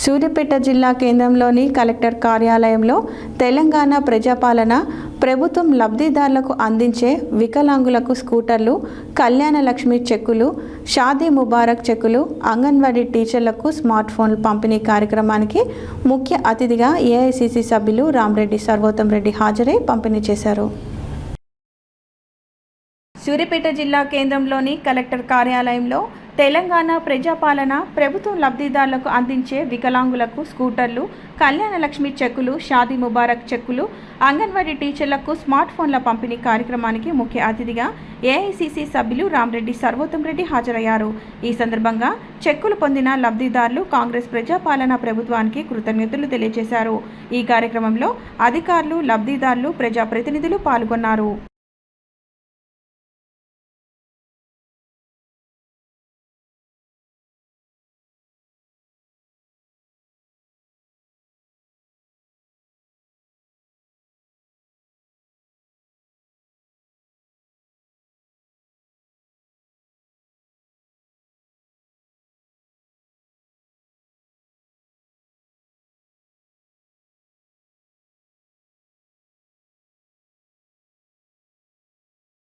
సూర్యాపేట జిల్లా కేంద్రంలోని కలెక్టర్ కార్యాలయంలో తెలంగాణ ప్రజాపాలన ప్రభుత్వం లబ్ధిదారులకు అందించే వికలాంగులకు స్కూటర్లు, కళ్యాణ లక్ష్మి చెక్కులు, షాదీ ముబారక్ చెక్కులు, అంగన్వాడీ టీచర్లకు స్మార్ట్ ఫోన్లు పంపిణీ కార్యక్రమానికి ముఖ్య అతిథిగా ఏఐసిసి సభ్యులు రామరెడ్డి సర్వోత్తం రెడ్డి హాజరై పంపిణీ చేశారు. సూర్యాపేట జిల్లా కేంద్రంలోని కలెక్టర్ కార్యాలయంలో తెలంగాణ ప్రజాపాలన ప్రభుత్వం లబ్ధిదారులకు అందించే వికలాంగులకు స్కూటర్లు, కళ్యాణ లక్ష్మి చెక్కులు, షాదీ ముబారక్ చెక్కులు, అంగన్వాడీ టీచర్లకు స్మార్ట్ ఫోన్ల పంపిణీ కార్యక్రమానికి ముఖ్య అతిథిగా ఏఐసిసి సభ్యులు రామరెడ్డి సర్వోత్తం రెడ్డి హాజరయ్యారు. ఈ సందర్భంగా చెక్కులు పొందిన లబ్ధిదారులు కాంగ్రెస్ ప్రజాపాలన ప్రభుత్వానికి కృతజ్ఞతలు తెలియజేశారు. ఈ కార్యక్రమంలో అధికారులు, లబ్ధిదారులు, ప్రజాప్రతినిధులు పాల్గొన్నారు.